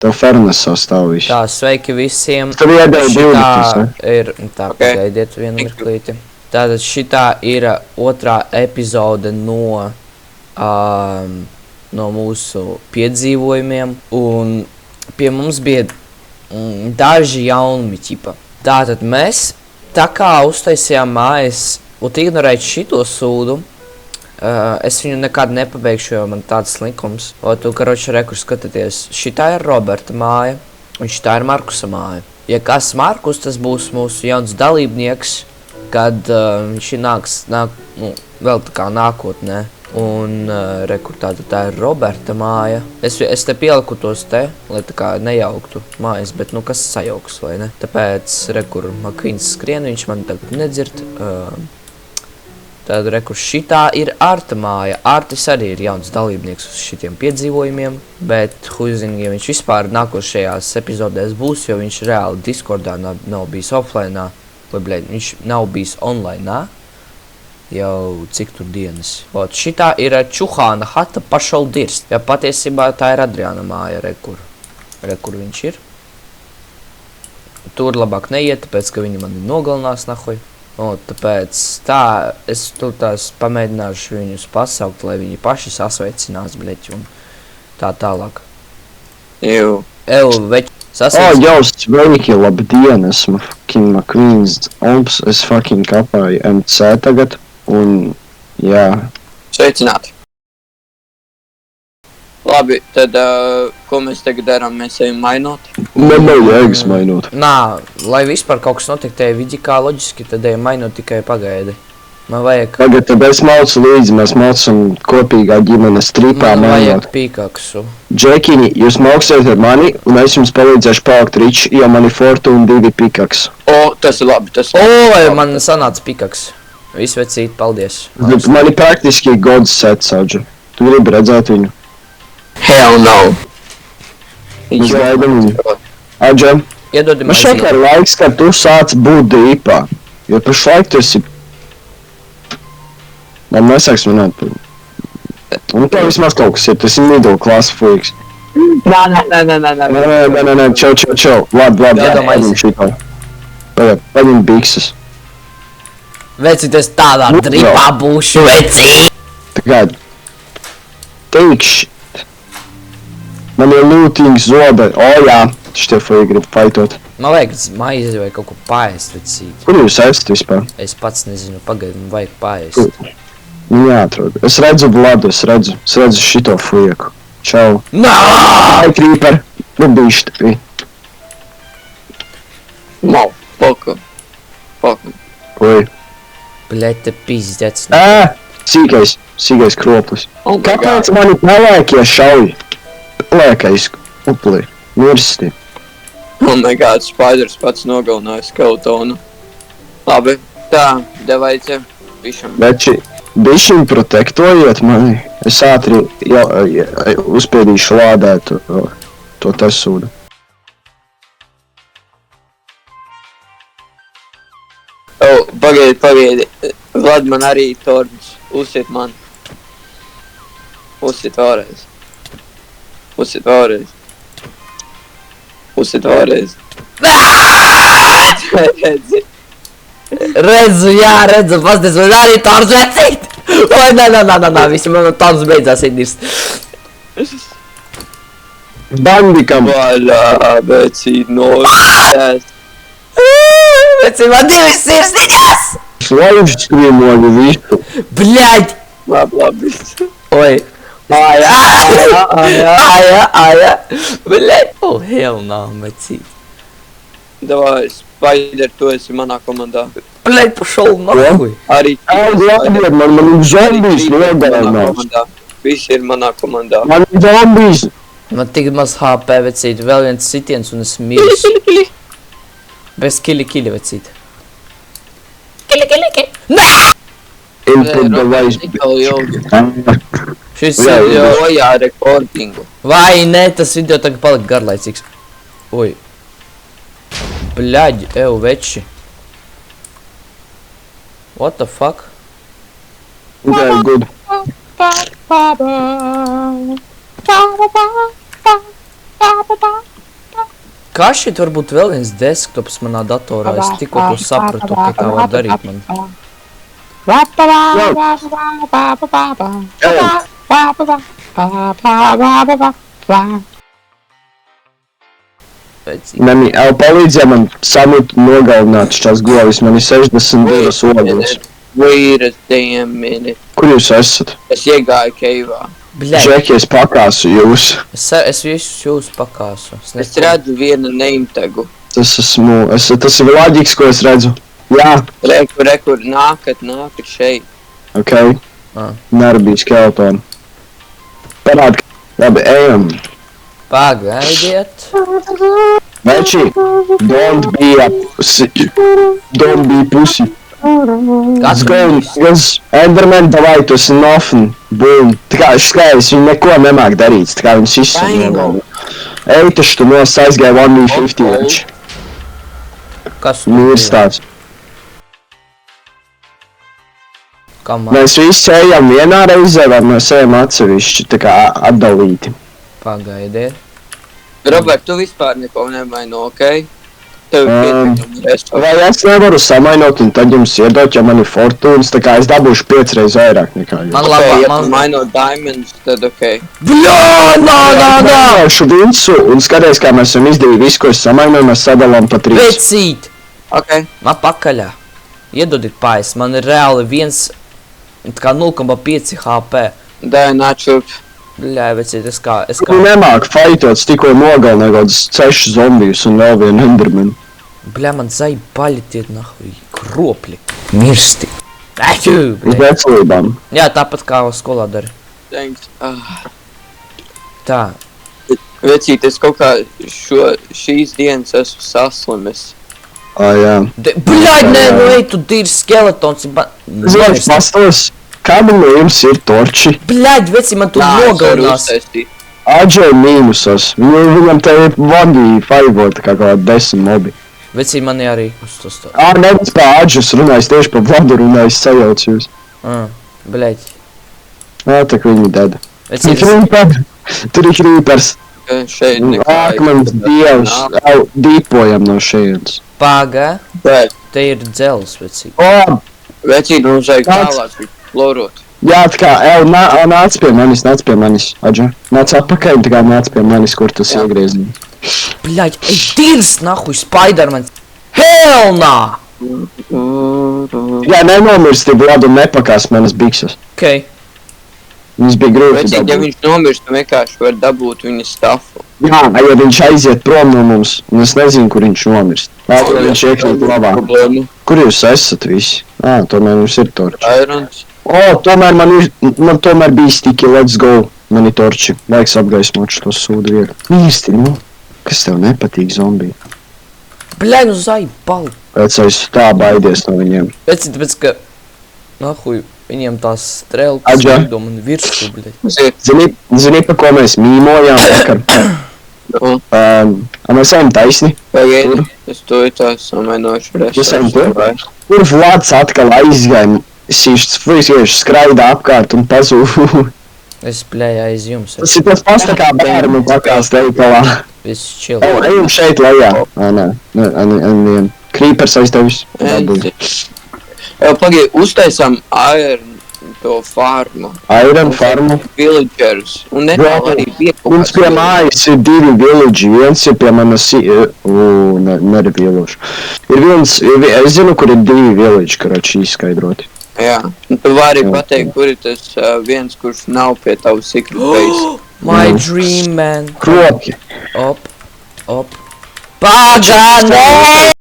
Tev Fernes sastāv visu. Tā, sveiki visiem. Tev iedēja 20, Šitā ne? ir, tā, pagaidiet vienu mirklīti. Tātad šitā ir otrā epizode no mūsu piedzīvojumiem, un pie mums bija daži jaunumi, ķipa. Tātad mēs, tā kā uztaisījām mājas, un ignorēt šito sūdu, es viņu nekad nepabeigšu, jo man tāds likums. O, tu, karoči, rekur skatāties, šitā ir Roberta māja, un šitā ir Markusa māja. Ja kas Markus, tas būs mūsu jauns dalībnieks, kad viņš nāk, vēl tā kā nākotnē. Un, rekur, tā ir Roberta māja. Es te pieliku tos te, lai tā kā nejauktu mājas, bet, kas sajauks, vai ne? Tāpēc, rekur, Makvīns skrien, viņš man tagad nedzird. Tad, rekur, šitā ir Arta māja. Artis arī ir jauns dalībnieks uz šitiem piedzīvojumiem, bet huizini, ja viņš vispār nākošajās epizodēs būs, jo viņš reāli Discordā nav bijis offlineā, vai, viņš nav bijis onlineā, jau cik tur dienas. Ot, šitā ir Čuhāna hata pašol dirst. Ja patiesībā tā ir Adriāna māja, rekur viņš ir. Tur labāk neiet, tāpēc, ka viņi mani nogalinās, nahuj. O, tāpēc tā, es tur tās pamēģināšu viņus pasaukt, lai viņi paši sasveicinās, bleķi, un tā tālāk. Veķi, sasveicinās. Jau, sveiki, labdien, esmu fucking Makvīns Olps, es fucking kapāju MC tagad, un, jā. Sveicināti. Labi, tad, ko mēs tagad darām? Mēs ejam mainot? Man nav jēgas mainot. Nā, lai vispār kaut kas notiek tajā vidī kā loģiski, tad ejam mainot tikai pagaidi. Man vajag... Tagad tad es maucu līdzi, mēs maucam kopīgā ģimenes strīpā mainot. Man vajag pīkaksu. Džekiņi, jūs mauksiet ar mani, un es jums palīdzēšu palikt riči, jo man ir Fortuna 2 pikaks. O, tas ir labi, tas ir labi. Vai man sanāca pikaks. Visu vecīt, paldies. Man ir praktiski gods sets, Audža. Tu gribi redzēt viņu? Hell no. Mēs gaidam viņu. Audža, man šokā ir laiks, kad tu sāc būt drīpā. Jo pašlaik tu esi... Man nesāks runāt par viņu. Un tev vismaz kaut kas ir, tas ir middle class freaks. Nē, čau. Labi, šitā. Paņem bikses. Vecīt, es tādā drīpā būšu, vecīt. Tagad. Take shit. Man ir looting zobe. Jā, šitie fuji grib faitot. Man vajag maizi vai kaut ko paēst, vecīt. Kur jūs esat vispār? Es pats nezinu, pagaid, man vajag paēst. Jāatrod. Es redzu Vladu, es redzu šito fujeku. Čau. Nā! Ai, creeper. Bišķi tevi. Mau, poku. Oi. Bļet, te pizdec. Sīgais kroplis. Kāpēc mani pelēkie šauj? Pelēkais uplī. Mirsti. Oh my god, Spiders pats nogalināja Skeletonu. Labi, tā, devaicie. Veči, bišķiņ protektojiet mani. Es ātri uzspiedīšu lādēt to tesūdu. Pagaidi. Vlad, man arī torņus. Uzsit man. Uzsit vēlreiz. Redzu, pasties, man arī torns vecīt. Oi, nā, visi man torns beidzās iedist. Bandikam. Vaļā, vecīt, nošķēs. Vecīt, man divas sirsniņas! Slauži skriemoļu visu. Bļaļ! Labi. Oi. Aja. Bļaļ. Oh, hell no, vecīt. Davai, Spider, tu esi manā komandā. Bļaļ, pašol nahuj. Arī man ir zombijs nogalinās. Visi ir manā komandā. Man ir zombijs. Man tik maz HP, vecīt. Vēl viens sitiens un es miris. Bez kili, vecīt. Kili. Nē! Input device. Šis video... Ojā rekordingu. Vai ne, tas video tagad palika garlaicīgs. Oi. Bļaģi, veči. What the fuck? Okay, good. Kā šeit var būt vēl viens desktops manā datorā? Es tikko to sapratu, ka tā var darīt man. Mani, palīdzēja man samut nogalināt šās govis, man ir 62 ogulis. Wait a damn minute. Kur jūs esat? Es iegāju keivā. Džeki, es pakāsu jūs. Es visus jūs pakāsu. Es redzu vienu neimtegu. Tas ir loģiks, ko es redzu. Jā. Rekur, nākat šeit. Ok. Narbija skeletoni. Parādi, labi, ejam. Pagaidiet. Veči, don't be pussy. Let's go, Enderman, davai, tu esi nofen. Boom. Tā kā skaidrs, viņi neko nemāk darīt, tā kā viņus izsaka. Ej, taču tu aizgāja 1v50 veči. Kas? Mīrstāts. Kamā? Mēs visi ejam vienā reizē, vai mēs ejam atsevišķi, tā kā atdalīti. Pagaidiet. Robert, tu vispār neko nemaino, ok? Tev pietiekami resursi. Vai es nevaru samainot un tad jums iedot, ja man ir fortūnas, tā kā es dabūšu 5 reizes vairāk nekā jūs. Man labāk, ja tu mainot diamonds, tad ok. Bļā, nā! Maināšu vinsu un skaties, kā mēs esam izdarīju visu, ko es samainoju, mēs sadalām pa 3. Vecīt! Ok. Man pakaļā. Iedodiet pais, man ir reāli 0,5 HP. Dai, nāčup. Bļā, vecīt, es kā... Tu nemāk faitot, tikko nogalināju kaut 6 zombijus un vēl vienu endermanu. Bļā, man zai paļitiet nahuj, kropļi. Mirsti. Aķu, Uz veselībām. Jā, tāpat kā skolā dara. Thanks. Tā. Vecīt, es kaut kā šīs dienas esmu saslimis. Jā. Bļā, nē, nu ej, tu dīri skeletons. Zinies, pastos, kāda no jums ir torči? Bļā, veci, man tu nogalinās. Adžai mīnusas. Viņam te ir vadīja faivot kā kaut 10 mobi. Vecī, man arī uz to stāv. Nevis pa Adžus runājis, tieši pa Vladu runājis, sajauc jūs. Bļaļ. Tā kā viņi deda. Vecī, Tur ir creepers. Šeit nekā. Mans dievs. Dīpojam no šejienes. Paga. Bet. Te ir dzels, vecī. Vecīt, mums vajag tālāk florot. Jā, tā kā, nāc pie manis, Adža. Nāc atpakaļ, tā kā nāc pie manis, kur tas iegriezīs. Bļaļ, ej, dīrs, nahuj, Spiderman. Hell nā! Jā, nenomirsti Vladu un nepakās manas bikses. Ok. Viņas bija grūti Vecīt, ja dabūt. viņš nomirst, tu vienkārši var dabūt viņa stafu. Jā, ja viņš aiziet prom no mums, un es nezinu, kur viņš nomirst. Vai viņš iekļūt labā. Kur jūs esat visi? Tomēr mums ir torči. Irons. Tomēr man tomēr bija stiki, let's go. Man ir torči. Laiks apgaismot šo sūdu vietu. Mīsti, nu. Kas tev nepatīk zombiji? Bļaļ, nu zai, pali. Pēc es tā baidies no viņiem. Vecīt, tāpēc, ka... Nahuj, viņiem tās strēlkas Adža. lidom un virsū, bļaļ. Zini, pa ko mēs mīmojām vakar? Mēs ejam taisni. Pagaidi, es to ir tās samainošu resursi. Jūs ejam tur? Kur Vlads atkal aizgāja? Viņš skraida apkārt un pazūd. Es bļaļ aiz jums. Tas ir tas pats tā kā bērnu pakās teikalā. Viss chill. Ejam šeit lejā. Nē. Creepers aiz tevis. Pagaidi, uztaisām Iron to farmu. Iron farmu. Villagers. Un netālu arī bija kaut Mums pie mājas ir 2 villagi. Viens ir pie manas... Neri village. Ir viens... Es zinu, kur ir 2 villagi, karoči izskaidroti. Jā. Tu vari pateikt, kur ir tas viens, kurš nav pie tavu secret base. My dream, man. Kropļi. Op. Paga, nē!